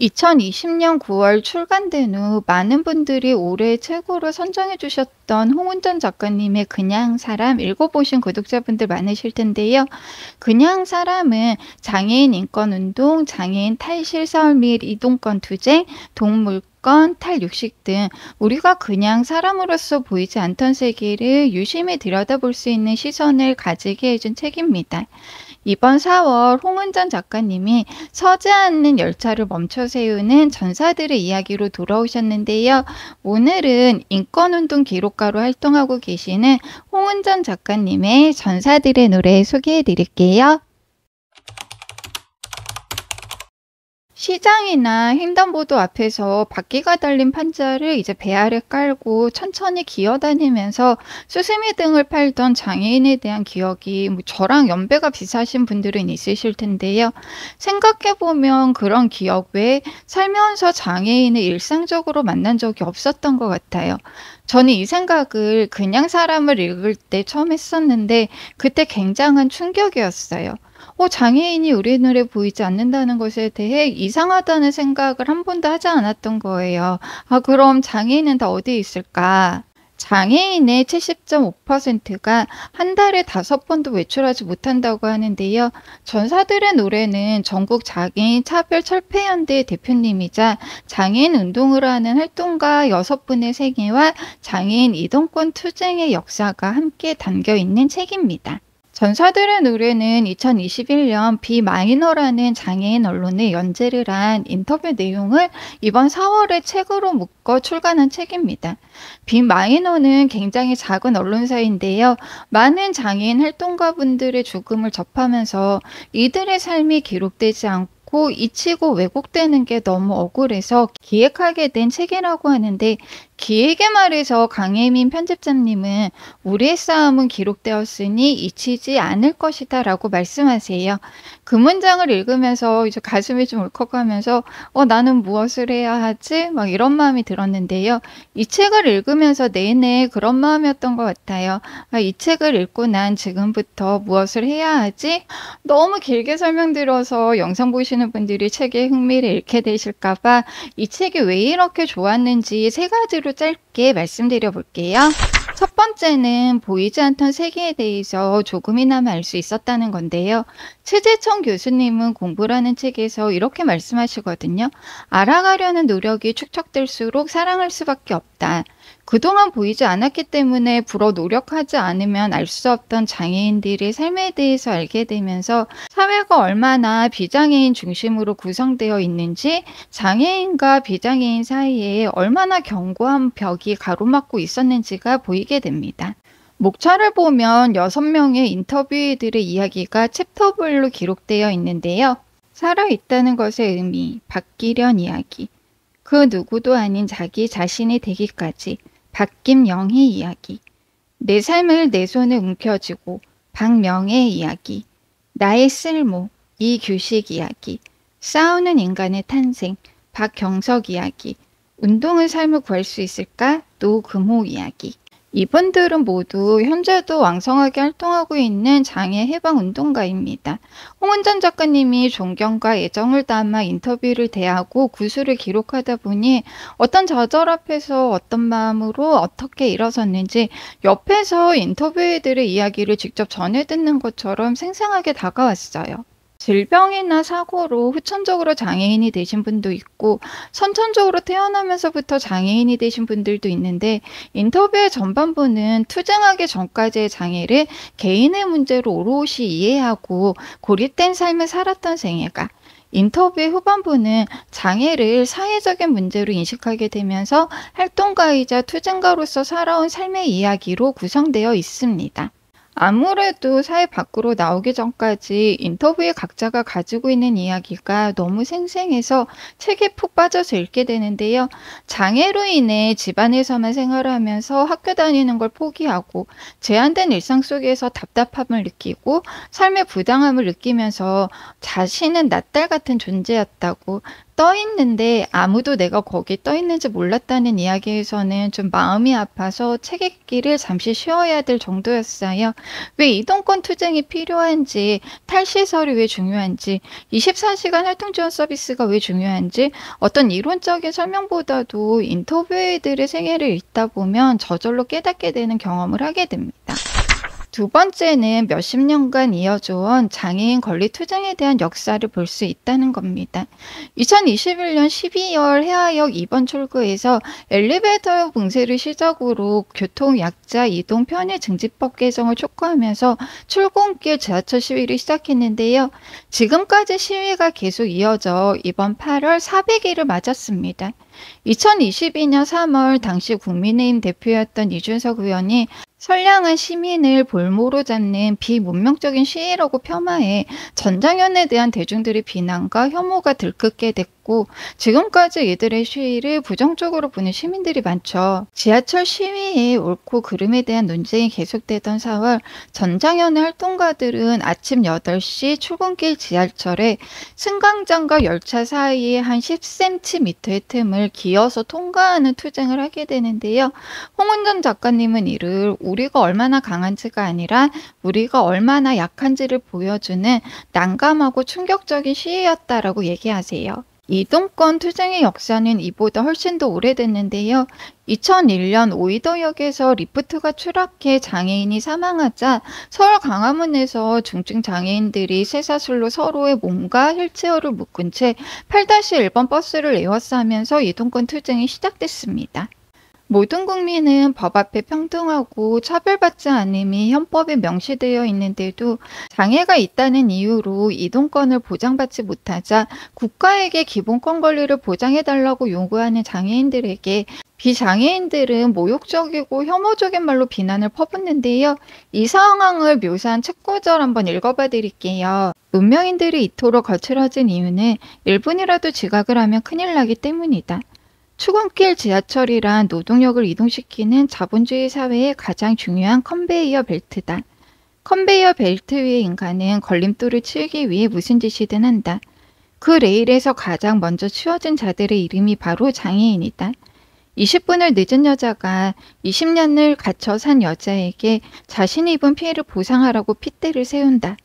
2020년 9월 출간된 후 많은 분들이 올해 최고로 선정해 주셨던 홍은전 작가님의 그냥 사람 읽어보신 구독자분들 많으실 텐데요. 그냥 사람은 장애인 인권운동, 장애인 탈실사월 및 이동권 투쟁, 동물권, 탈육식 등 우리가 그냥 사람으로서 보이지 않던 세계를 유심히 들여다볼 수 있는 시선을 가지게 해준 책입니다. 이번 4월 홍은전 작가님이 서지 않는 열차를 멈춰 세우는 전사들의 이야기로 돌아오셨는데요. 오늘은 인권운동 기록가로 활동하고 계시는 홍은전 작가님의 전사들의 노래 소개해 드릴게요. 시장이나 횡단보도 앞에서 바퀴가 달린 판자를 이제 배 아래 깔고 천천히 기어다니면서 수세미 등을 팔던 장애인에 대한 기억이 저랑 연배가 비슷하신 분들은 있으실 텐데요. 생각해보면 그런 기억 외에 살면서 장애인을 일상적으로 만난 적이 없었던 것 같아요. 저는 이 생각을 그냥 사람을 읽을 때 처음 했었는데 그때 굉장한 충격이었어요. 장애인이 우리 눈에 보이지 않는다는 것에 대해 이상하다는 생각을 한 번도 하지 않았던 거예요. 그럼 장애인은 다 어디 있을까? 장애인의 70.5%가 한 달에 5번도 외출하지 못한다고 하는데요. 전사들의 노래는 전국 장애인 차별철폐연대 대표님이자 장애인 운동을 하는 활동가 6분의 생애와 장애인 이동권 투쟁의 역사가 함께 담겨 있는 책입니다. 전사들의 노래는 2021년 비마이너라는 장애인 언론에 연재를 한 인터뷰 내용을 이번 4월에 책으로 묶어 출간한 책입니다. 비마이너는 굉장히 작은 언론사인데요. 많은 장애인 활동가분들의 죽음을 접하면서 이들의 삶이 기록되지 않고 잊히고 왜곡되는 게 너무 억울해서 기획하게 된 책이라고 하는데, 기획의 말에서 강혜민 편집자님은 우리의 싸움은 기록되었으니 잊히지 않을 것이다 라고 말씀하세요. 그 문장을 읽으면서 이제 가슴이 좀 울컥하면서 나는 무엇을 해야 하지? 막 이런 마음이 들었는데요. 이 책을 읽으면서 내내 그런 마음이었던 것 같아요. 이 책을 읽고 난 지금부터 무엇을 해야 하지? 너무 길게 설명드려서 영상 보시는 분들이 책에 흥미를 잃게 되실까봐 이 책이 왜 이렇게 좋았는지 3가지로 짧게 말씀드려 볼게요. 첫 번째는 보이지 않던 세계에 대해서 조금이나마 알 수 있었다는 건데요. 최재청 교수님은 공부라는 책에서 이렇게 말씀하시거든요. 알아가려는 노력이 축적될수록 사랑할 수밖에 없다. 그동안 보이지 않았기 때문에 불어 노력하지 않으면 알 수 없던 장애인들의 삶에 대해서 알게 되면서 사회가 얼마나 비장애인 중심으로 구성되어 있는지, 장애인과 비장애인 사이에 얼마나 견고한 벽이 가로막고 있었는지가 보이게 됩니다. 목차를 보면 6명의 인터뷰이들의 이야기가 챕터별로 기록되어 있는데요. 살아있다는 것의 의미, 바뀌련 이야기, 그 누구도 아닌 자기 자신이 되기까지, 박김영희 이야기, 내 삶을 내 손에 움켜쥐고, 박명의 이야기, 나의 쓸모, 이규식 이야기, 싸우는 인간의 탄생, 박경석 이야기, 운동은 삶을 구할 수 있을까? 노금호 이야기. 이분들은 모두 현재도 왕성하게 활동하고 있는 장애 해방 운동가입니다. 홍은전 작가님이 존경과 애정을 담아 인터뷰를 대하고 구술을 기록하다 보니 어떤 좌절 앞에서 어떤 마음으로 어떻게 일어섰는지 옆에서 인터뷰들의 이야기를 직접 전해 듣는 것처럼 생생하게 다가왔어요. 질병이나 사고로 후천적으로 장애인이 되신 분도 있고 선천적으로 태어나면서부터 장애인이 되신 분들도 있는데, 인터뷰의 전반부는 투쟁하기 전까지의 장애를 개인의 문제로 오롯이 이해하고 고립된 삶을 살았던 생애가, 인터뷰의 후반부는 장애를 사회적인 문제로 인식하게 되면서 활동가이자 투쟁가로서 살아온 삶의 이야기로 구성되어 있습니다. 아무래도 사회 밖으로 나오기 전까지 인터뷰에 각자가 가지고 있는 이야기가 너무 생생해서 책에 푹 빠져서 읽게 되는데요. 장애로 인해 집안에서만 생활하면서 학교 다니는 걸 포기하고 제한된 일상 속에서 답답함을 느끼고 삶의 부당함을 느끼면서 자신은 낫달 같은 존재였다고, 떠 있는데 아무도 내가 거기 떠 있는지 몰랐다는 이야기에서는 좀 마음이 아파서 책 읽기를 잠시 쉬어야 될 정도였어요. 왜 이동권 투쟁이 필요한지, 탈시설이 왜 중요한지, 24시간 활동 지원 서비스가 왜 중요한지 어떤 이론적인 설명보다도 인터뷰이들의 생애를 읽다 보면 저절로 깨닫게 되는 경험을 하게 됩니다. 두 번째는 몇십 년간 이어져온 장애인 권리 투쟁에 대한 역사를 볼 수 있다는 겁니다. 2021년 12월 해화역 2번 출구에서 엘리베이터 봉쇄를 시작으로 교통약자 이동 편의 증진법 개정을 촉구하면서 출근길 지하철 시위를 시작했는데요. 지금까지 시위가 계속 이어져 이번 8월 400일을 맞았습니다. 2022년 3월 당시 국민의힘 대표였던 이준석 의원이 선량한 시민을 볼모로 잡는 비문명적인 시위라고 폄하해 전장현에 대한 대중들의 비난과 혐오가 들끓게 됐고 지금까지 이들의 시위를 부정적으로 보는 시민들이 많죠. 지하철 시위의 옳고 그름에 대한 논쟁이 계속되던 4월 전장현의 활동가들은 아침 8시 출근길 지하철에 승강장과 열차 사이에 한 10cm의 틈을 기어서 통과하는 투쟁을 하게 되는데요. 홍은전 작가님은 이를 우리가 얼마나 강한지가 아니라 우리가 얼마나 약한지를 보여주는 난감하고 충격적인 시위였다라고 얘기하세요. 이동권 투쟁의 역사는 이보다 훨씬 더 오래됐는데요. 2001년 오이도역에서 리프트가 추락해 장애인이 사망하자 서울 광화문에서 중증 장애인들이 쇠사슬로 서로의 몸과 휠체어를 묶은 채 8-1번 버스를 에워싸면서 이동권 투쟁이 시작됐습니다. 모든 국민은 법 앞에 평등하고 차별받지 않음이 헌법에 명시되어 있는데도 장애가 있다는 이유로 이동권을 보장받지 못하자 국가에게 기본권 권리를 보장해달라고 요구하는 장애인들에게 비장애인들은 모욕적이고 혐오적인 말로 비난을 퍼붓는데요. 이 상황을 묘사한 책구절 한번 읽어봐 드릴게요. 문명인들이 이토록 거칠어진 이유는 1분이라도 지각을 하면 큰일 나기 때문이다. 출근길 지하철이란 노동력을 이동시키는 자본주의 사회의 가장 중요한 컨베이어 벨트다. 컨베이어 벨트 위의 인간은 걸림돌을 치우기 위해 무슨 짓이든 한다. 그 레일에서 가장 먼저 치워진 자들의 이름이 바로 장애인이다. 20분을 늦은 여자가 20년을 갇혀 산 여자에게 자신이 입은 피해를 보상하라고 핏대를 세운다.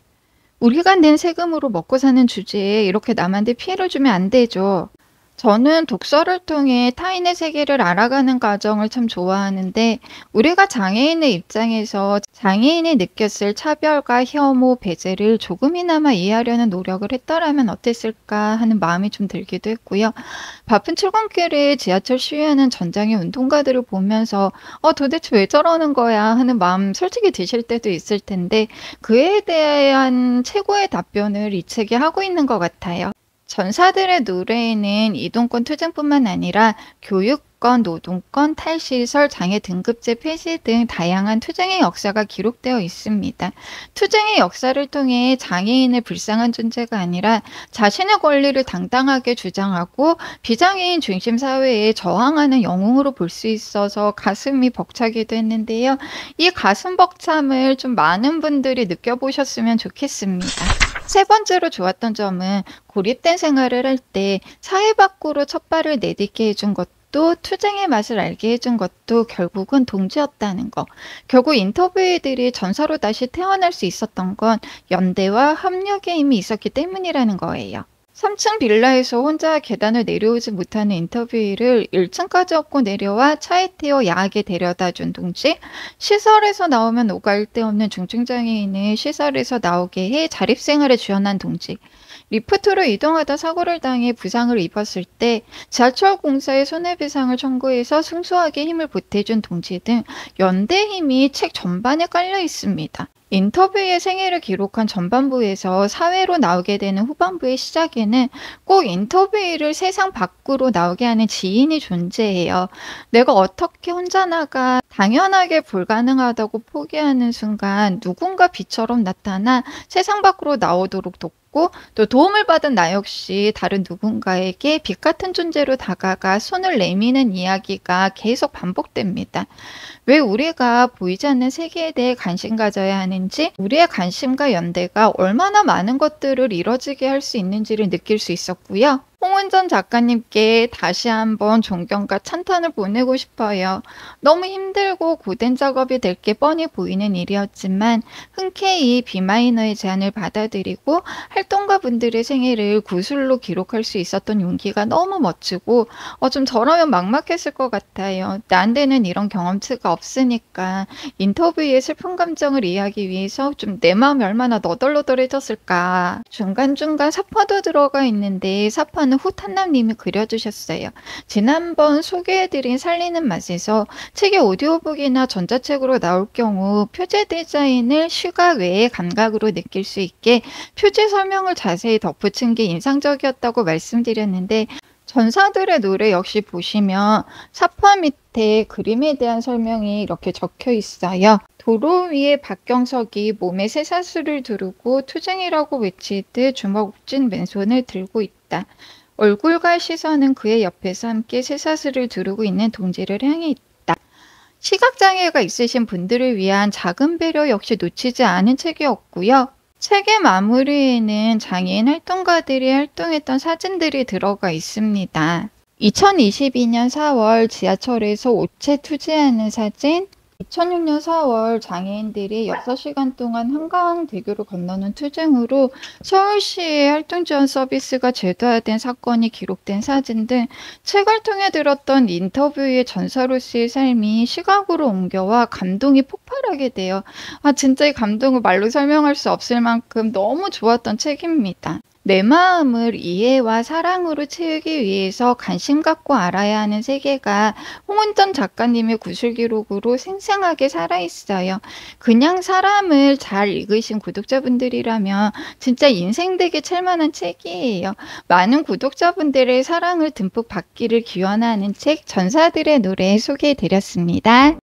우리가 낸 세금으로 먹고 사는 주제에 이렇게 남한테 피해를 주면 안 되죠. 저는 독서를 통해 타인의 세계를 알아가는 과정을 참 좋아하는데 우리가 장애인의 입장에서 장애인이 느꼈을 차별과 혐오, 배제를 조금이나마 이해하려는 노력을 했더라면 어땠을까 하는 마음이 좀 들기도 했고요. 바쁜 출근길에 지하철 시위하는 전장의 운동가들을 보면서 도대체 왜 저러는 거야 하는 마음 솔직히 드실 때도 있을 텐데 그에 대한 최고의 답변을 이 책이 하고 있는 것 같아요. 전사들의 노래에는 이동권 투쟁뿐만 아니라 교육권, 노동권, 탈시설, 장애 등급제 폐지 등 다양한 투쟁의 역사가 기록되어 있습니다. 투쟁의 역사를 통해 장애인을 불쌍한 존재가 아니라 자신의 권리를 당당하게 주장하고 비장애인 중심 사회에 저항하는 영웅으로 볼 수 있어서 가슴이 벅차기도 했는데요. 이 가슴 벅참을 좀 많은 분들이 느껴보셨으면 좋겠습니다. 세 번째로 좋았던 점은 고립된 생활을 할 때 사회 밖으로 첫 발을 내딛게 해준 것도 투쟁의 맛을 알게 해준 것도 결국은 동지였다는 거. 결국 인터뷰이들이 전사로 다시 태어날 수 있었던 건 연대와 협력의 힘이 있었기 때문이라는 거예요. 3층 빌라에서 혼자 계단을 내려오지 못하는 인터뷰를 1층까지 업고 내려와 차에 태워 야하게 데려다 준 동지, 시설에서 나오면 오갈 데 없는 중증장애인을 시설에서 나오게 해 자립생활에 지원한 동지, 리프트로 이동하다 사고를 당해 부상을 입었을 때 지하철 공사에 손해배상을 청구해서 승소하게 힘을 보태준 동지 등 연대 힘이 책 전반에 깔려 있습니다. 인터뷰의 생애를 기록한 전반부에서 사회로 나오게 되는 후반부의 시작에는 꼭 인터뷰를 세상 밖으로 나오게 하는 지인이 존재해요. 내가 어떻게 혼자 나가 당연하게 불가능하다고 포기하는 순간 누군가 빛처럼 나타나 세상 밖으로 나오도록 돕고 또 도움을 받은 나 역시 다른 누군가에게 빛 같은 존재로 다가가 손을 내미는 이야기가 계속 반복됩니다. 왜 우리가 보이지 않는 세계에 대해 관심 가져야 하는지, 우리의 관심과 연대가 얼마나 많은 것들을 이뤄지게 할 수 있는지를 느낄 수 있었고요. 홍은전 작가님께 다시 한번 존경과 찬탄을 보내고 싶어요. 너무 힘들고 고된 작업이 될 게 뻔히 보이는 일이었지만 흔쾌히 비마이너의 제안을 받아들이고 활동가 분들의 생애를 구술로 기록할 수 있었던 용기가 너무 멋지고 좀 저라면 막막했을 것 같아요. 나한테는 이런 경험치가 없으니까 인터뷰의 슬픈 감정을 이해하기 위해서 좀 내 마음이 얼마나 너덜너덜해졌을까. 중간중간 사파도 들어가 있는데 사파는 후탄남님이 그려주셨어요. 지난번 소개해드린 살리는 맛에서 책의 오디오북이나 전자책으로 나올 경우 표제 디자인을 시각 외의 감각으로 느낄 수 있게 표제 설명을 자세히 덧붙인 게 인상적이었다고 말씀드렸는데 전사들의 노래 역시 보시면 사파 밑에 그림에 대한 설명이 이렇게 적혀 있어요. 도로 위에 박경석이 몸에 쇠사슬을 두르고 투쟁이라고 외치듯 주먹 쥔 맨손을 들고 있다. 얼굴과 시선은 그의 옆에서 함께 쇠사슬을 두르고 있는 동지를 향해 있다. 시각장애가 있으신 분들을 위한 작은 배려 역시 놓치지 않은 책이었고요. 책의 마무리에는 장애인 활동가들이 활동했던 사진들이 들어가 있습니다. 2022년 4월 지하철에서 오체 투지하는 사진, 2006년 4월 장애인들이 6시간 동안 한강대교를 건너는 투쟁으로 서울시의 활동지원 서비스가 제도화된 사건이 기록된 사진 등 책을 통해 들었던 인터뷰의 전사로서의 삶이 시각으로 옮겨와 감동이 폭발하게 돼요. 진짜 이 감동을 말로 설명할 수 없을 만큼 너무 좋았던 책입니다. 내 마음을 이해와 사랑으로 채우기 위해서 관심 갖고 알아야 하는 세계가 홍은전 작가님의 구술 기록으로 생생하게 살아있어요. 그냥 사람을 잘 읽으신 구독자분들이라면 진짜 인생되게 찰만한 책이에요. 많은 구독자분들의 사랑을 듬뿍 받기를 기원하는 책 전사들의 노래 소개해드렸습니다.